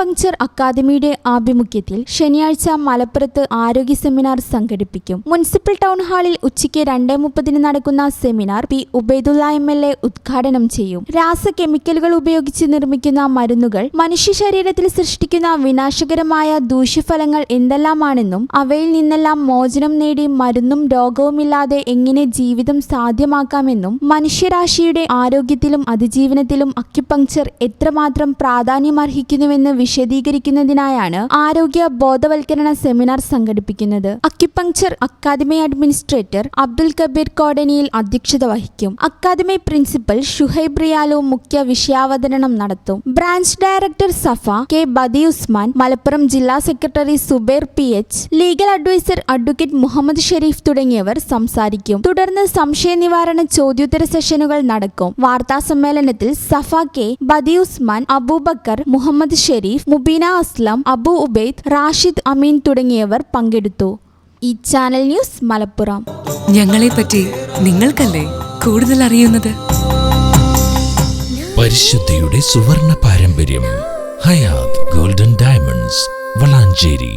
Acupuncture അക്കാദമിയുടെ ആഭിമുഖ്യത്തിൽ ശനിയാഴ്ച മലപ്പുറത്ത് ആരോഗ്യ സെമിനാർ സംഘടിപ്പിക്കും. മുനിസിപ്പൽ ടൗൺ ഹാളിൽ ഉച്ചയ്ക്ക് 2:30 നടക്കുന്ന സെമിനാർ പി ഉബൈദുള്ള MLA ഉദ്ഘാടനം ചെയ്യും. രാസകെമിക്കലുകൾ ഉപയോഗിച്ച് നിർമ്മിക്കുന്ന മരുന്നുകൾ മനുഷ്യ ശരീരത്തിൽ സൃഷ്ടിക്കുന്ന വിനാശകരമായ ദൂഷ്യഫലങ്ങൾ എന്തെല്ലാമാണെന്നും അവയിൽ നിന്നെല്ലാം മോചനം നേടി മരുന്നും രോഗവുമില്ലാതെ എങ്ങനെ ജീവിതം സാധ്യമാക്കാമെന്നും മനുഷ്യരാശിയുടെ ആരോഗ്യത്തിലും അതിജീവനത്തിലും അക്യുപങ്ചർ എത്രമാത്രം പ്രാധാന്യമർഹിക്കുന്നുവെന്ന് വിശദീകരിക്കുന്നതിനായാണ് ആരോഗ്യ ബോധവൽക്കരണ സെമിനാർ സംഘടിപ്പിക്കുന്നത്. Acupuncture academy administrator Abdul Kabir കോടനിയിൽ അധ്യക്ഷത വഹിക്കും. അക്കാദമി പ്രിൻസിപ്പൽ ഷുഹൈബ് റിയാലു മുഖ്യ വിഷയാവതരണം നടത്തും. Branch director Safa K Badi Usman, Malappuram ജില്ലാ secretary Subair PH, legal adviser advocate Muhammad Sharif തുടങ്ങിയവർ സംസാരിക്കും. തുടർന്ന് സംശയ നിവാരണ ചോദ്യോത്തര സെഷനുകൾ നടക്കും. വാർത്താ സമ്മേളനത്തിൽ സഫ കെ ബദി ഉസ്മാൻ, അബൂബക്കർ, മുഹമ്മദ് ഷെരീഫ്, മുബീന അസ്ലം, അബു ഉബൈദ്, റാഷിദ് അമീൻ തുടങ്ങിയവർ പങ്കെടുത്തു. ഈ ചാനൽ ന്യൂസ് മലപ്പുറം. ഞങ്ങളെപ്പറ്റി നിങ്ങൾക്കല്ലേ കൂടുതൽ അറിയുന്നത്? പരിശുദ്ധിയുടെ സുവർണ പാരമ്പര്യം. Hayath golden diamonds, Valanchery.